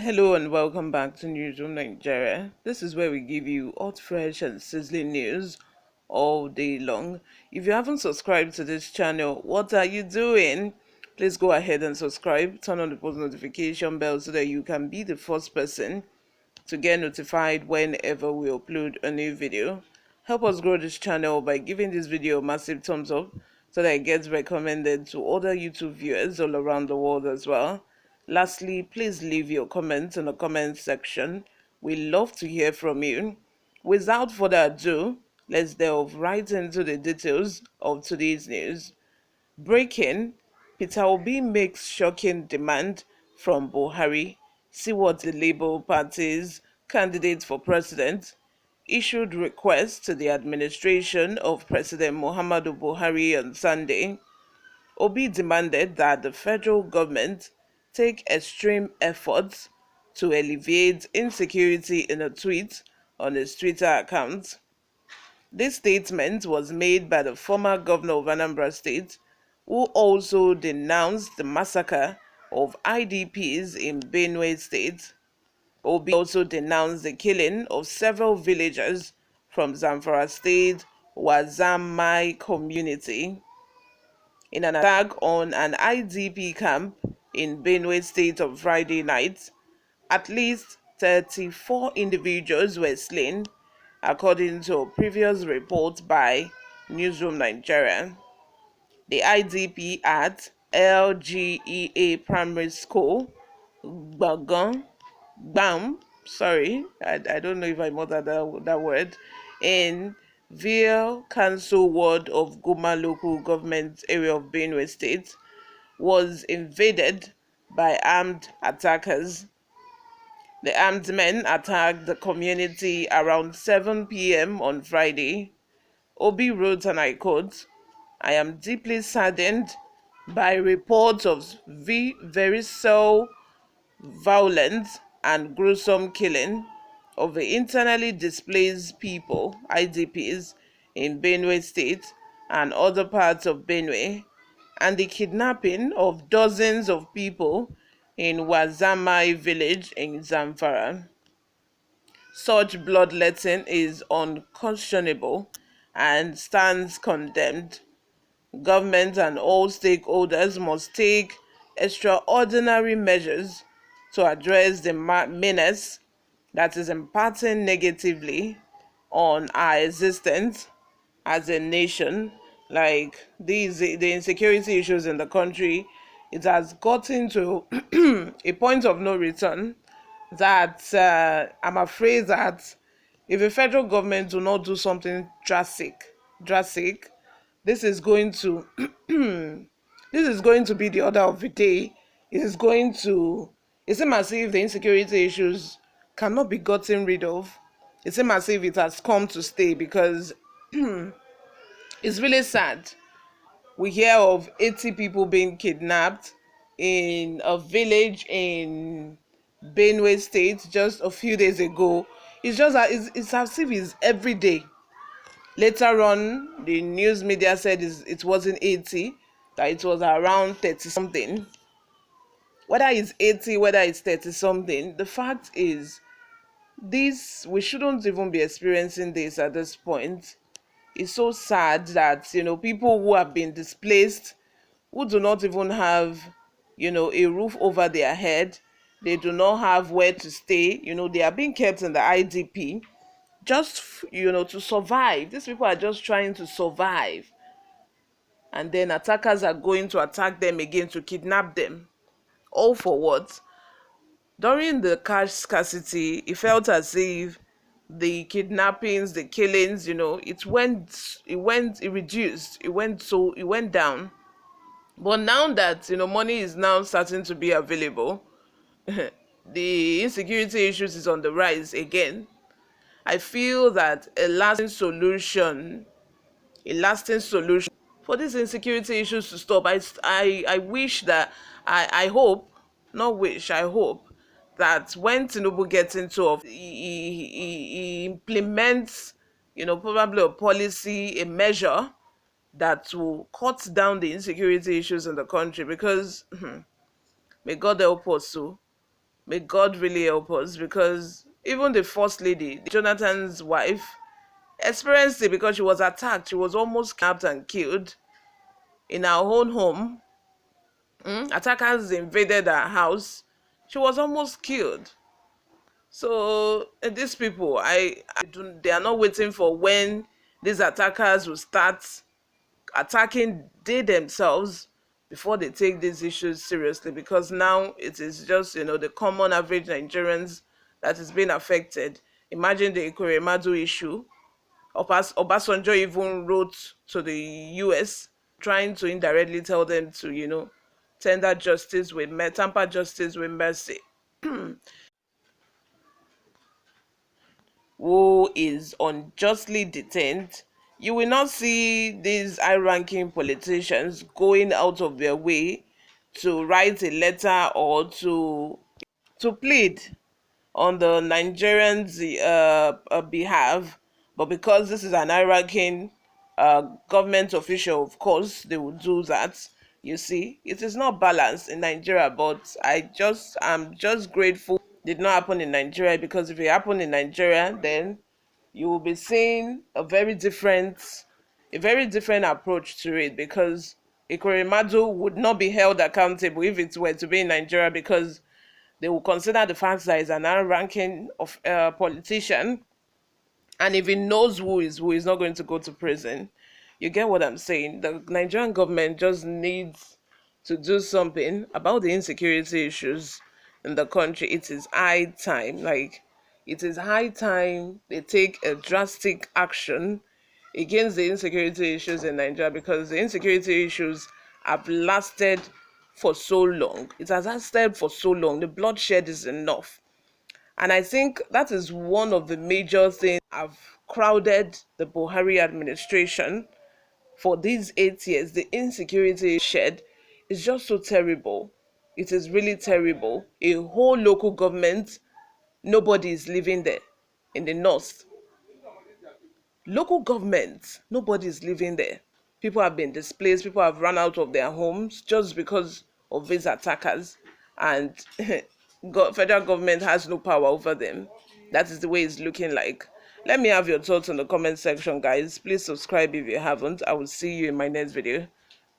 Hello and welcome back to Newsroom Nigeria. This is where we give you hot, fresh, and sizzling news all day long. If you haven't subscribed to this channel, what are you doing? Please go ahead and subscribe, turn on the post notification bell so that you can be the first person to get notified whenever we upload a new video. Help us grow this channel by giving this video a massive thumbs up so that it gets recommended to other YouTube viewers all around the world as well. Lastly, please leave your comments in the comment section. We love to hear from you. Without further ado, let's delve right into the details of today's news. Breaking: Peter Obi makes shocking demand from Buhari. See what the Labour Party's candidate for president issued request to the administration of President Muhammadu Buhari on Sunday. Obi demanded that the federal government take extreme efforts to alleviate insecurity in a tweet on his Twitter account. This statement was made by the former governor of Anambra State, who also denounced the massacre of IDPs in Benue State. Obi also denounced the killing of several villagers from Zamfara State, Wazamai community, in an attack on an IDP camp in Benue State on Friday night. At least 34 individuals were slain, according to a previous report by Newsroom Nigeria. The IDP at LGEA Primary School, Gbam, I don't know if I muttered that word, in Ville Council Ward of Goma Local Government Area of Benue State, was invaded by armed attackers. The armed men attacked the community around 7 p.m. on Friday. Obi wrote, and I quote, "I am deeply saddened by reports of very so violent and gruesome killing of the internally displaced people, IDPs, in Benue State and other parts of Benue, and the kidnapping of dozens of people in Wazamai village in Zamfara. Such bloodletting is unconscionable and stands condemned. Government and all stakeholders must take extraordinary measures to address the menace that is impacting negatively on our existence as a nation. Like the insecurity issues in the country, it has gotten to a point of no return that I'm afraid that if the federal government do not do something drastic, this is going to this is going to be the order of the day. It seems as if the insecurity issues cannot be gotten rid of. It seems as if it has come to stay, because it's really sad. We hear of 80 people being kidnapped in a village in Benue State just a few days ago. It's just that it's as if it's every day. Later on, the news media said it wasn't 80, that it was around 30 something. Whether it's 80, whether it's 30 something, the fact is, we shouldn't even be experiencing this at this point. It's so sad that, people who have been displaced, who do not even have, a roof over their head, they do not have where to stay, they are being kept in the IDP just, to survive. These people are just trying to survive. And then attackers are going to attack them again, to kidnap them. All for what? During the cash scarcity, it felt as if the kidnappings, the killings, it reduced, it went down. But now that, money is now starting to be available, the insecurity issues is on the rise again. I feel that a lasting solution for these insecurity issues to stop. I wish that, I hope, not wish, I hope that when Tinubu gets into office, he implements, probably a policy, a measure that will cut down the insecurity issues in the country, because may God help us. So May God really help us, because even the first lady, Jonathan's wife, experienced it because she was attacked. She was almost kidnapped and killed in her own home. Attackers invaded her house. She was almost killed. So these people, they are not waiting for when these attackers will start attacking they themselves before they take these issues seriously, because now it is just the common average Nigerians that is being affected. Imagine the Ikoremadu issue. Obasanjo even wrote to the US trying to indirectly tell them to tender justice with tamper justice with mercy. Who is unjustly detained, you will not see these high ranking politicians going out of their way to write a letter or to plead on the Nigerians' behalf. But because this is an high ranking government official, of course, they will do that. You see, it is not balanced in Nigeria, but I'm just grateful did not happen in Nigeria, because if it happened in Nigeria, then you will be seeing a very different approach to it, because Ikoremadu would not be held accountable if it were to be in Nigeria, because they will consider the fact that he's an high-ranking of politician, and if he knows who is not going to go to prison. You get what I'm saying? The Nigerian government just needs to do something about the insecurity issues in the country. It is high time. Like, it is high time they take a drastic action against the insecurity issues in Nigeria, because the insecurity issues have lasted for so long. It has lasted for so long. The bloodshed is enough. And I think that is one of the major things have crowded the Buhari administration for these 8 years. The insecurity shed is just so terrible. It is really terrible. A whole local government, nobody is living there in the north. Local government, nobody is living there. People have been displaced, people have run out of their homes just because of these attackers. And federal government has no power over them. That is the way it's looking like. Let me have your thoughts in the comment section, guys. Please subscribe if you haven't. I will see you in my next video.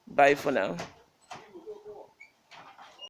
Bye for now.